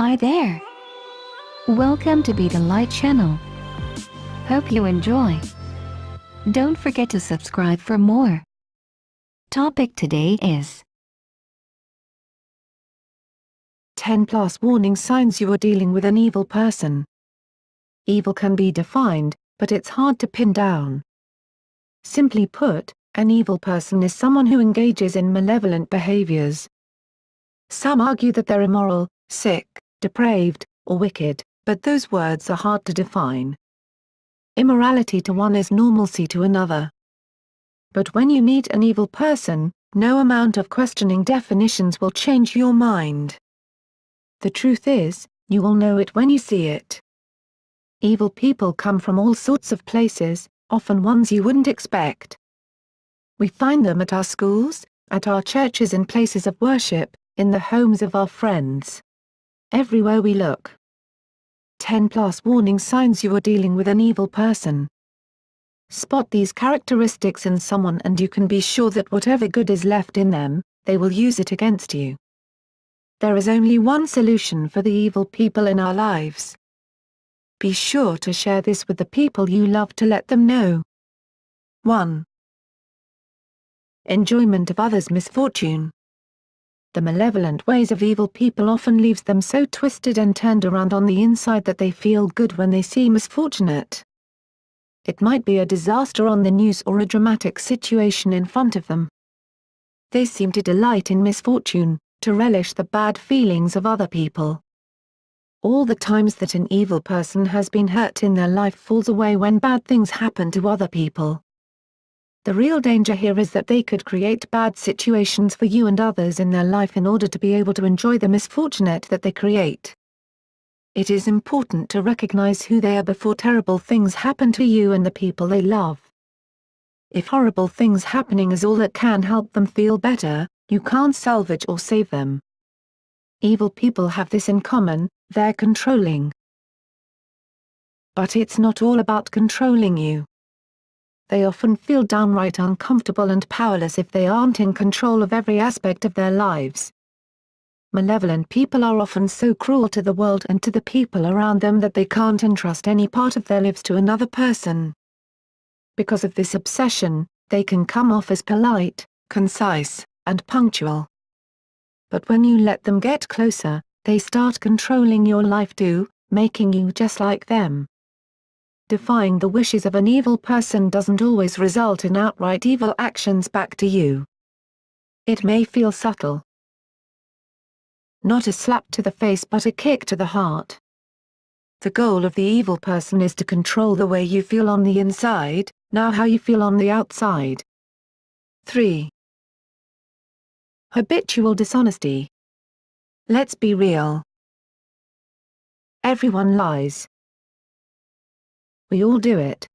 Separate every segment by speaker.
Speaker 1: Hi there. Welcome to Be the Light channel. Hope you enjoy. Don't forget to subscribe for more. Topic today is
Speaker 2: 10 plus warning signs you are dealing with an evil person. Evil can be defined, but it's hard to pin down. Simply put, an evil person is someone who engages in malevolent behaviors. Some argue that they're immoral, sick, depraved, or wicked, but those words are hard to define. Immorality to one is normalcy to another. But when you meet an evil person, no amount of questioning definitions will change your mind. The truth is, you will know it when you see it. Evil people come from all sorts of places, often ones you wouldn't expect. We find them at our schools, at our churches and places of worship, in the homes of our friends. Everywhere we look. 10 plus warning signs you are dealing with an evil person. Spot these characteristics in someone and you can be sure that whatever good is left in them, they will use it against you. There is only one solution for the evil people in our lives. Be sure to share this with the people you love to let them know. 1. Enjoyment of others' misfortune. The malevolent ways of evil people often leaves them so twisted and turned around on the inside that they feel good when they see misfortunate. It might be a disaster on the news or a dramatic situation in front of them. They seem to delight in misfortune, to relish the bad feelings of other people. All the times that an evil person has been hurt in their life falls away when bad things happen to other people. The real danger here is that they could create bad situations for you and others in their life in order to be able to enjoy the misfortunate that they create. It is important to recognize who they are before terrible things happen to you and the people they love. If horrible things happening is all that can help them feel better, you can't salvage or save them. Evil people have this in common, they're controlling. But it's not all about controlling you. They often feel downright uncomfortable and powerless if they aren't in control of every aspect of their lives. Malevolent people are often so cruel to the world and to the people around them that they can't entrust any part of their lives to another person. Because of this obsession, they can come off as polite, concise, and punctual. But when you let them get closer, they start controlling your life too, making you just like them. Defying the wishes of an evil person doesn't always result in outright evil actions back to you. It may feel subtle. Not a slap to the face but a kick to the heart. The goal of the evil person is to control the way you feel on the inside, now how you feel on the outside. 3. Habitual dishonesty. Let's be real. Everyone lies. We all do it.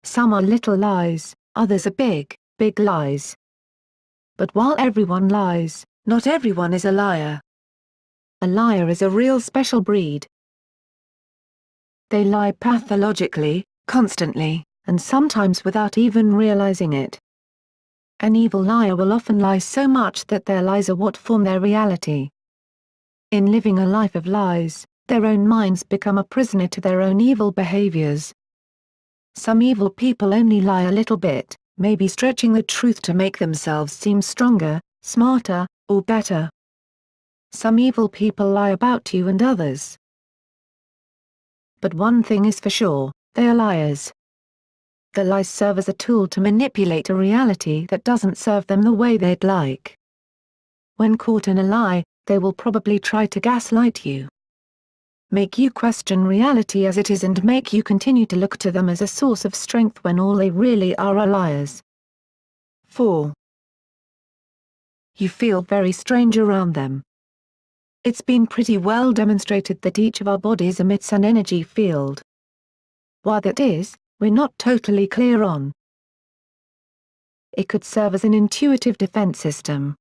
Speaker 2: Some are little lies, others are big, big lies. But while everyone lies, not everyone is a liar. A liar is a real special breed. They lie pathologically, constantly, and sometimes without even realizing it. An evil liar will often lie so much that their lies are what form their reality. In living a life of lies, their own minds become a prisoner to their own evil behaviors. Some evil people only lie a little bit, maybe stretching the truth to make themselves seem stronger, smarter, or better. Some evil people lie about you and others. But one thing is for sure, they are liars. The lies serve as a tool to manipulate a reality that doesn't serve them the way they'd like. When caught in a lie, they will probably try to gaslight you. Make you question reality as it is and make you continue to look to them as a source of strength when all they really are liars. 4. You feel very strange around them. It's been pretty well demonstrated that each of our bodies emits an energy field. Why that is, we're not totally clear on. It could serve as an intuitive defense system.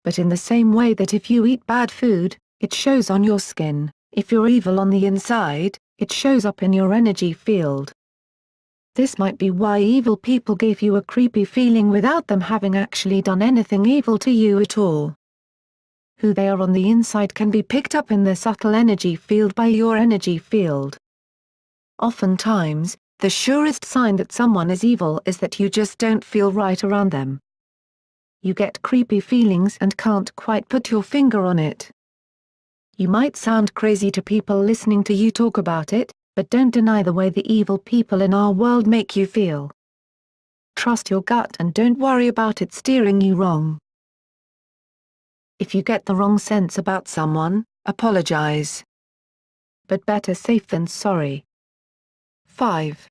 Speaker 2: But in the same way that if you eat bad food, it shows on your skin. If you're evil on the inside, it shows up in your energy field. This might be why evil people gave you a creepy feeling without them having actually done anything evil to you at all. Who they are on the inside can be picked up in their subtle energy field by your energy field. Oftentimes, the surest sign that someone is evil is that you just don't feel right around them. You get creepy feelings and can't quite put your finger on it. You might sound crazy to people listening to you talk about it, but don't deny the way the evil people in our world make you feel. Trust your gut and don't worry about it steering you wrong. If you get the wrong sense about someone, apologize. But better safe than sorry. 5.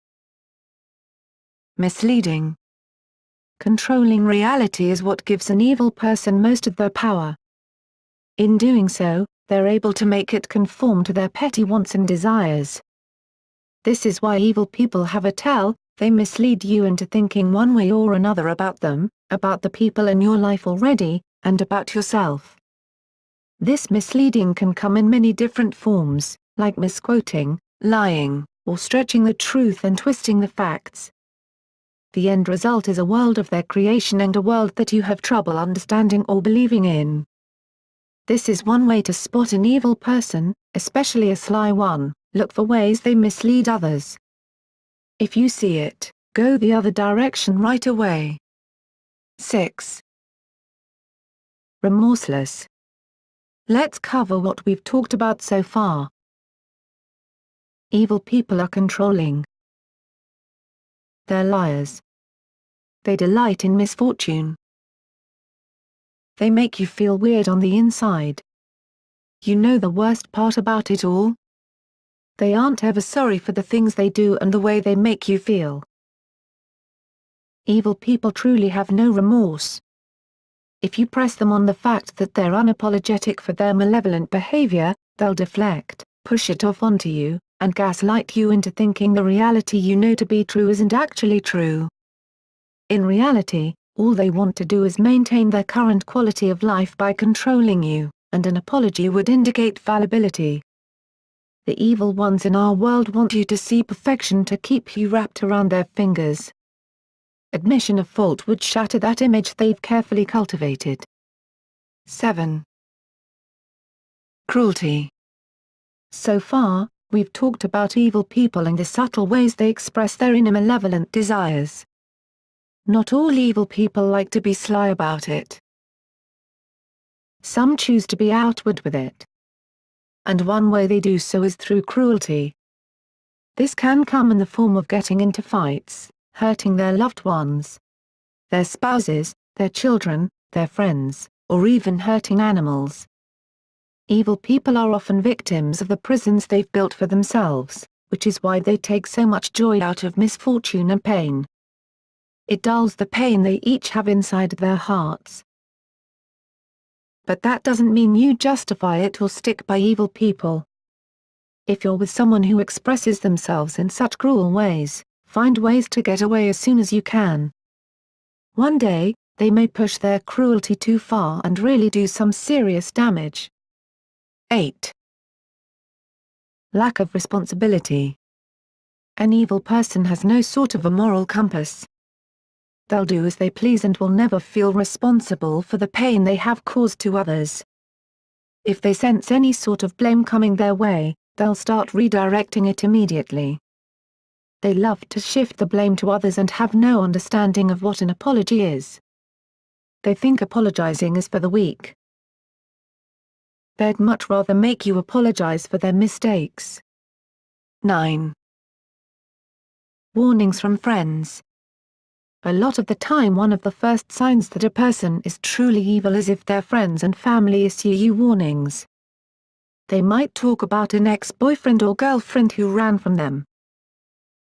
Speaker 2: Misleading. Controlling reality is what gives an evil person most of their power. In doing so, they're able to make it conform to their petty wants and desires. This is why evil people have a tell, they mislead you into thinking one way or another about them, about the people in your life already, and about yourself. This misleading can come in many different forms, like misquoting, lying, or stretching the truth and twisting the facts. The end result is a world of their creation and a world that you have trouble understanding or believing in. This is one way to spot an evil person, especially a sly one. Look for ways they mislead others. If you see it, go the other direction right away. 6. Remorseless. Let's cover what we've talked about so far. Evil people are controlling. They're liars. They delight in misfortune. They make you feel weird on the inside. You know the worst part about it all? They aren't ever sorry for the things they do and the way they make you feel. Evil people truly have no remorse. If you press them on the fact that they're unapologetic for their malevolent behavior, they'll deflect, push it off onto you, and gaslight you into thinking the reality you know to be true isn't actually true. In reality, all they want to do is maintain their current quality of life by controlling you, and an apology would indicate fallibility. The evil ones in our world want you to see perfection to keep you wrapped around their fingers. Admission of fault would shatter that image they've carefully cultivated. 7. Cruelty. So far, we've talked about evil people and the subtle ways they express their inner malevolent desires. Not all evil people like to be sly about it. Some choose to be outward with it. And one way they do so is through cruelty. This can come in the form of getting into fights, hurting their loved ones, their spouses, their children, their friends, or even hurting animals. Evil people are often victims of the prisons they've built for themselves, which is why they take so much joy out of misfortune and pain. It dulls the pain they each have inside their hearts. But that doesn't mean you justify it or stick by evil people. If you're with someone who expresses themselves in such cruel ways, find ways to get away as soon as you can. One day, they may push their cruelty too far and really do some serious damage. 8. Lack of responsibility. An evil person has no sort of a moral compass. They'll do as they please and will never feel responsible for the pain they have caused to others. If they sense any sort of blame coming their way, they'll start redirecting it immediately. They love to shift the blame to others and have no understanding of what an apology is. They think apologizing is for the weak. They'd much rather make you apologize for their mistakes. 9. Warnings from friends. A lot of the time one of the first signs that a person is truly evil is if their friends and family issue you warnings. They might talk about an ex-boyfriend or girlfriend who ran from them.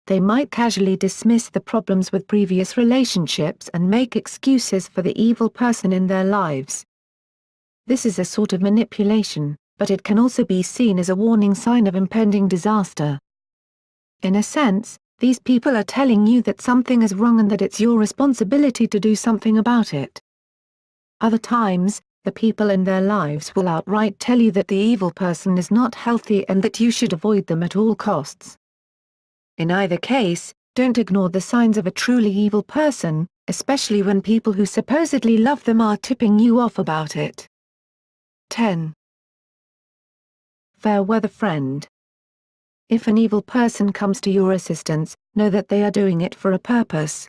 Speaker 2: They might casually dismiss the problems with previous relationships and make excuses for the evil person in their lives. This is a sort of manipulation, but it can also be seen as a warning sign of impending disaster. In a sense, these people are telling you that something is wrong and that it's your responsibility to do something about it. Other times, the people in their lives will outright tell you that the evil person is not healthy and that you should avoid them at all costs. In either case, don't ignore the signs of a truly evil person, especially when people who supposedly love them are tipping you off about it. 10. Fair weather friend. If an evil person comes to your assistance, know that they are doing it for a purpose.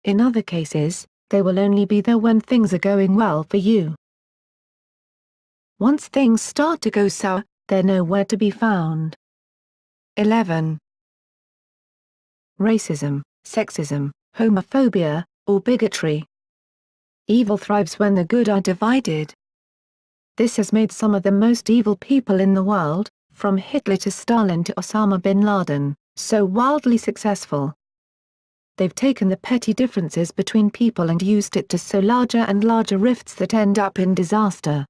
Speaker 2: In other cases, they will only be there when things are going well for you. Once things start to go sour, they're nowhere to be found. 11. Racism, sexism, homophobia, or bigotry. Evil thrives when the good are divided. This has made some of the most evil people in the world, from Hitler to Stalin to Osama bin Laden, so wildly successful. They've taken the petty differences between people and used it to sow larger and larger rifts that end up in disaster.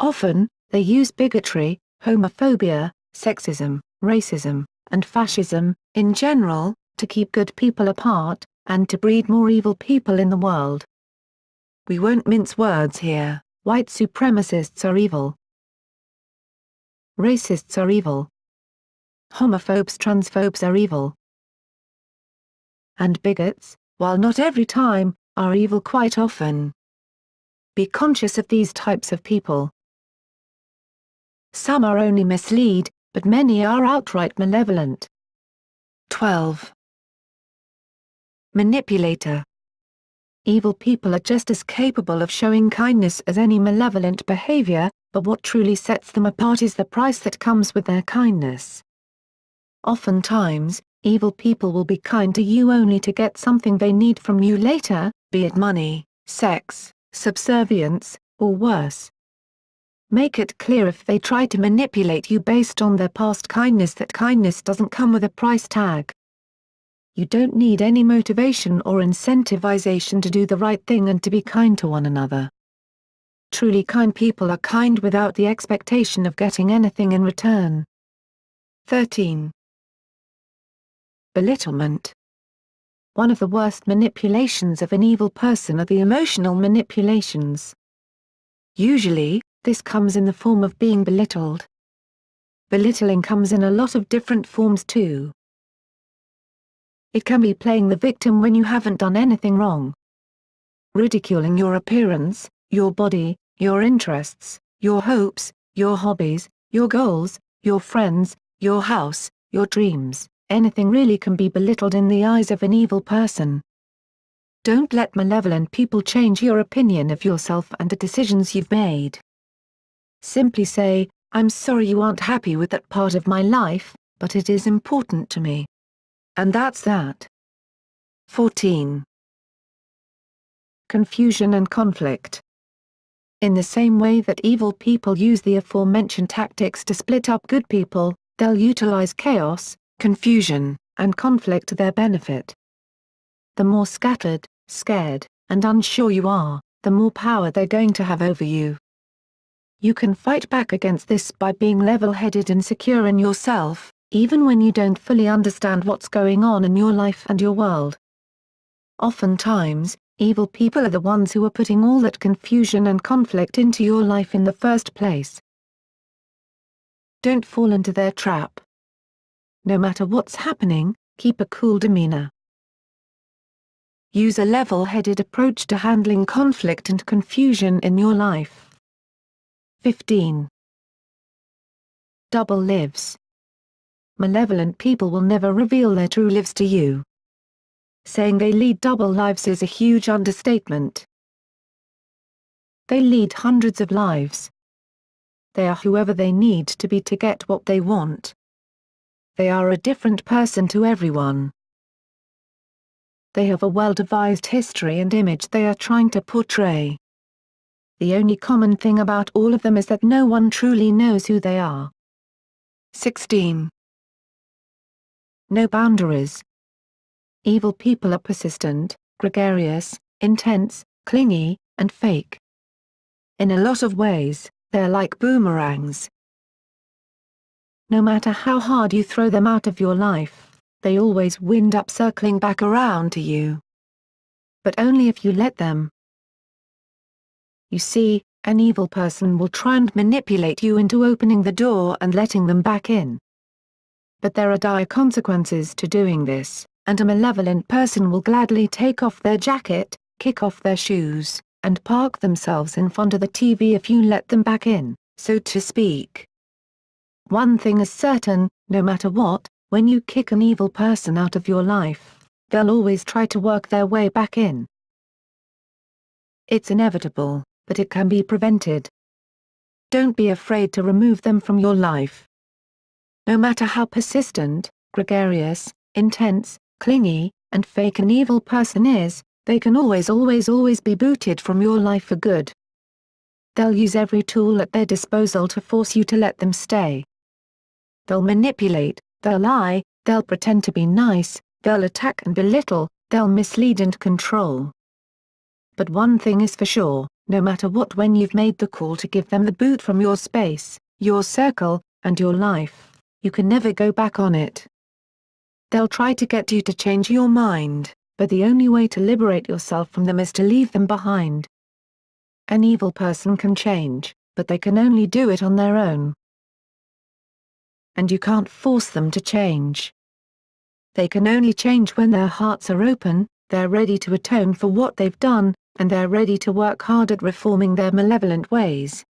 Speaker 2: Often, they use bigotry, homophobia, sexism, racism, and fascism, in general, to keep good people apart, and to breed more evil people in the world. We won't mince words here. White supremacists are evil. Racists are evil. Homophobes, transphobes are evil. And bigots, while not every time, are evil quite often. Be conscious of these types of people. Some are only mislead, but many are outright malevolent. 12. Manipulator. Evil people are just as capable of showing kindness as any malevolent behavior, but what truly sets them apart is the price that comes with their kindness. Oftentimes, evil people will be kind to you only to get something they need from you later, be it money, sex, subservience, or worse. Make it clear if they try to manipulate you based on their past kindness that kindness doesn't come with a price tag. You don't need any motivation or incentivization to do the right thing and to be kind to one another. Truly kind people are kind without the expectation of getting anything in return. 13. Belittlement. One of the worst manipulations of an evil person are the emotional manipulations. Usually, this comes in the form of being belittled. Belittling comes in a lot of different forms too. It can be playing the victim when you haven't done anything wrong. Ridiculing your appearance, your body, your interests, your hopes, your hobbies, your goals, your friends, your house, your dreams, anything really can be belittled in the eyes of an evil person. Don't let malevolent people change your opinion of yourself and the decisions you've made. Simply say, "I'm sorry you aren't happy with that part of my life, but it is important to me." And that's that. 14. Confusion and conflict. In the same way that evil people use the aforementioned tactics to split up good people, they'll utilize chaos, confusion, and conflict to their benefit. The more scattered, scared, and unsure you are, the more power they're going to have over you. You can fight back against this by being level-headed and secure in yourself, even when you don't fully understand what's going on in your life and your world. Oftentimes, evil people are the ones who are putting all that confusion and conflict into your life in the first place. Don't fall into their trap. No matter what's happening, keep a cool demeanor. Use a level-headed approach to handling conflict and confusion in your life. 15. Double lives. Malevolent people will never reveal their true lives to you. Saying they lead double lives is a huge understatement. They lead hundreds of lives. They are whoever they need to be to get what they want. They are a different person to everyone. They have a well-devised history and image they are trying to portray. The only common thing about all of them is that no one truly knows who they are. 16. No boundaries. Evil people are persistent, gregarious, intense, clingy, and fake. In a lot of ways, they're like boomerangs. No matter how hard you throw them out of your life, they always wind up circling back around to you. But only if you let them. You see, an evil person will try and manipulate you into opening the door and letting them back in. But there are dire consequences to doing this, and a malevolent person will gladly take off their jacket, kick off their shoes, and park themselves in front of the TV if you let them back in, so to speak. One thing is certain, no matter what, when you kick an evil person out of your life, they'll always try to work their way back in. It's inevitable, but it can be prevented. Don't be afraid to remove them from your life. No matter how persistent, gregarious, intense, clingy, and fake an evil person is, they can always be booted from your life for good. They'll use every tool at their disposal to force you to let them stay. They'll manipulate, they'll lie, they'll pretend to be nice, they'll attack and belittle, they'll mislead and control. But one thing is for sure, no matter what, when you've made the call to give them the boot from your space, your circle, and your life, you can never go back on it. They'll try to get you to change your mind, but the only way to liberate yourself from them is to leave them behind. An evil person can change, but they can only do it on their own. And you can't force them to change. They can only change when their hearts are open, they're ready to atone for what they've done, and they're ready to work hard at reforming their malevolent ways.